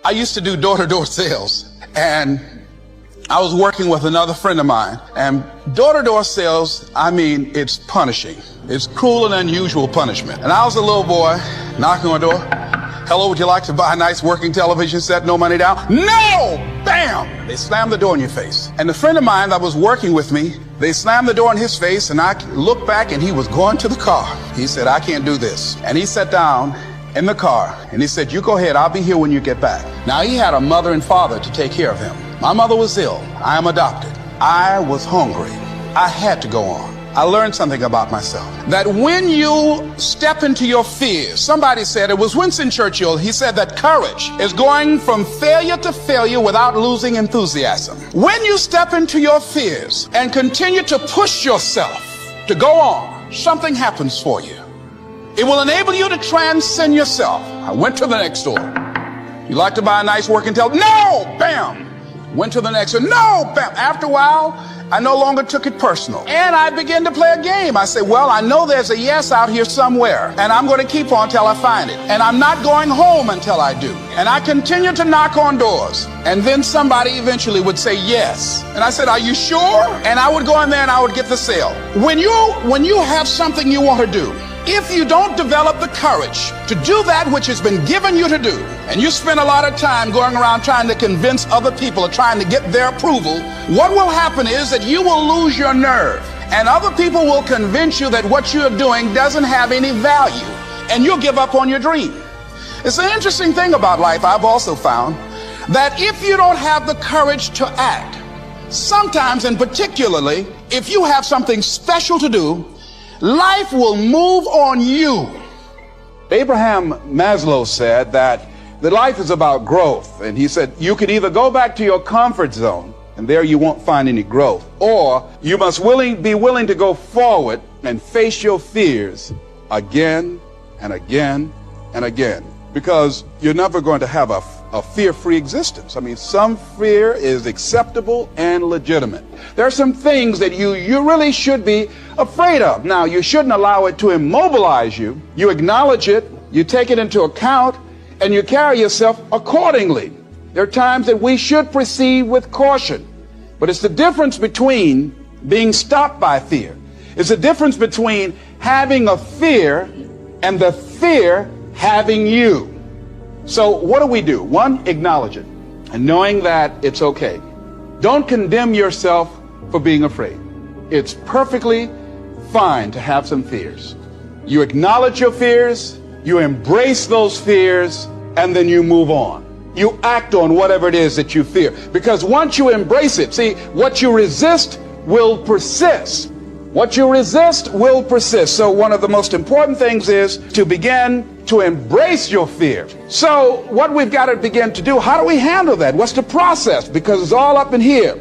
I used to do door-to-door sales, and I was working with another friend of mine, and door-to-door sales, I mean, it's punishing. It's cruel and unusual punishment. And I was a little boy knocking on the door. Hello, would you like to buy a nice working television set? No money down? No! Bam! They slammed the door in your face. And the friend of mine that was working with me, they slammed the door in his face, and I looked back, and he was going to the car. He said, I can't do this. And he sat down in the car, and he said, you go ahead, I'll be here when you get back. Now, he had a mother and father to take care of him. My mother was ill. I am adopted. I was hungry. I had to go on. I learned something about myself, that when you step into your fears, somebody said, it was Winston Churchill, he said that courage is going from failure to failure without losing enthusiasm. When you step into your fears and continue to push yourself to go on, something happens for you. It will enable you to transcend yourself. I went to the next door. You like to buy a nice working television? No! Bam! Went to the next one. No! Bam! After a while, I no longer took it personal. And I began to play a game. I said, well, I know there's a yes out here somewhere, and I'm going to keep on till I find it. And I'm not going home until I do. And I continued to knock on doors. And then somebody eventually would say yes. And I said, are you sure? And I would go in there and I would get the sale. When you have something you want to do, if you don't develop the courage to do that which has been given you to do, and you spend a lot of time going around trying to convince other people or trying to get their approval, what will happen is that you will lose your nerve, and other people will convince you that what you're doing doesn't have any value, and you'll give up on your dream. It's an interesting thing about life. I've also found that if you don't have the courage to act, sometimes, and particularly if you have something special to do, life will move on you. Abraham Maslow said that life is about growth. And he said, you can either go back to your comfort zone, and there you won't find any growth, or you must be willing to go forward and face your fears again and again and again. Because you're never going to have a fear-free existence. I mean, some fear is acceptable and legitimate. There are some things that you really should be afraid of. Now, you shouldn't allow it to immobilize you. You acknowledge it, you take it into account, and you carry yourself accordingly. There are times that we should proceed with caution. But it's the difference between being stopped by fear. It's the difference between having a fear and the fear having you. So what do? One, acknowledge it, and knowing that it's okay. Don't condemn yourself for being afraid. It's perfectly fine to have some fears. You acknowledge your fears, you embrace those fears, and then you move on. You act on whatever it is that you fear. Because once you embrace it, see, what you resist will persist. What you resist will persist. So one of the most important things is to begin to embrace your fear. So what we've got to begin to do, how do we handle that? What's the process? Because it's all up in here.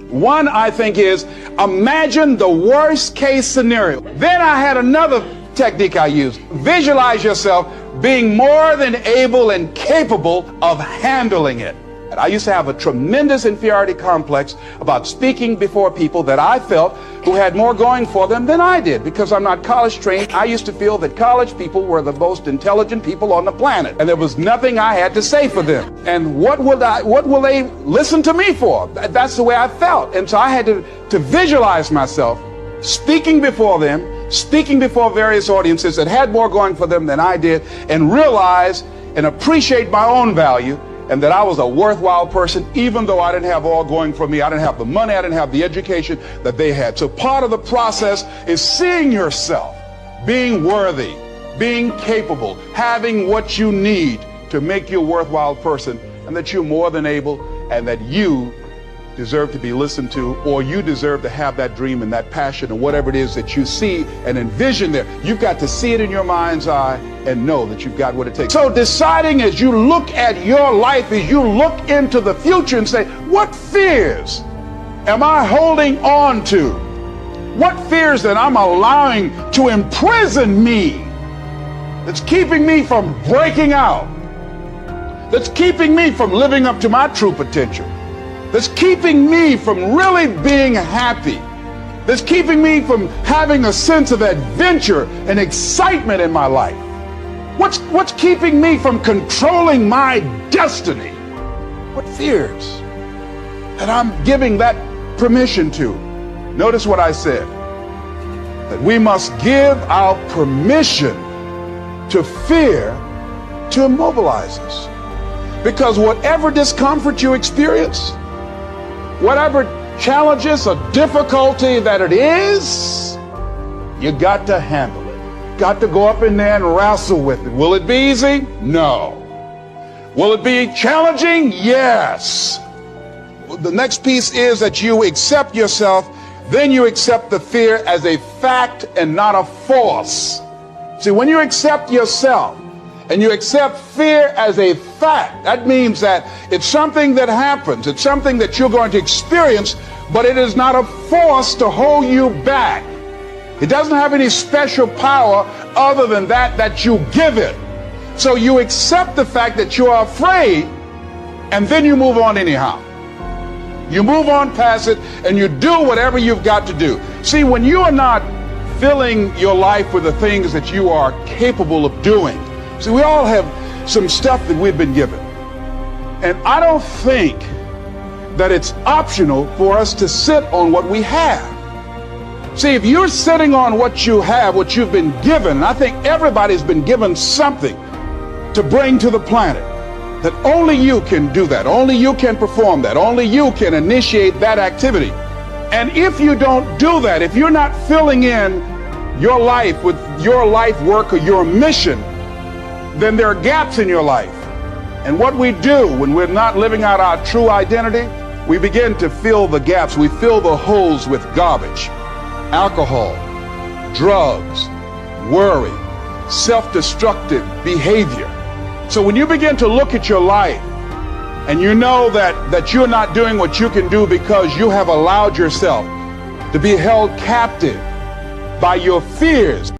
One, I think, is imagine the worst case scenario. Then I had another technique I used. Visualize yourself being more than able and capable of handling it. I used to have a tremendous inferiority complex about speaking before people that I felt who had more going for them than I did. Because I'm not college trained, I used to feel that college people were the most intelligent people on the planet, and there was nothing I had to say for them. And what will they listen to me for? That's the way I felt. And so I had to visualize myself speaking before them, speaking before various audiences that had more going for them than I did, and realize and appreciate my own value, and that I was a worthwhile person, even though I didn't have all going for me. I didn't have the money, I didn't have the education that they had. So part of the process is seeing yourself being worthy, being capable, having what you need to make you a worthwhile person, and that you're more than able, and that you deserve to be listened to, or you deserve to have that dream and that passion and whatever it is that you see and envision there. You've got to see it in your mind's eye and know that you've got what it takes. So deciding as you look at your life, as you look into the future and say, what fears am I holding on to? What fears that I'm allowing to imprison me, that's keeping me from breaking out, that's keeping me from living up to my true potential, that's keeping me from really being happy, that's keeping me from having a sense of adventure and excitement in my life? What's keeping me from controlling my destiny? What fears that I'm giving that permission to? Notice what I said, that we must give our permission to fear to immobilize us. Because whatever discomfort you experience, whatever challenges or difficulty that it is, you got to handle it. Got to go up in there and wrestle with it. Will it be easy? No. Will it be challenging? Yes. The next piece is that you accept yourself, then you accept the fear as a fact and not a force. See, when you accept yourself and you accept fear as a fact, that means that it's something that happens. It's something that you're going to experience, but it is not a force to hold you back. It doesn't have any special power other than that you give it. So you accept the fact that you are afraid, and then you move on anyhow. You move on past it, and you do whatever you've got to do. See, when you are not filling your life with the things that you are capable of doing, see, we all have some stuff that we've been given. And I don't think that it's optional for us to sit on what we have. See, if you're sitting on what you have, what you've been given, and I think everybody's been given something to bring to the planet, that only you can do that, only you can perform that, only you can initiate that activity. And if you don't do that, if you're not filling in your life with your life work or your mission, then there are gaps in your life. And what we do when we're not living out our true identity, we begin to fill the gaps. We fill the holes with garbage, alcohol, drugs, worry, self-destructive behavior. So when you begin to look at your life and you know that you're not doing what you can do because you have allowed yourself to be held captive by your fears,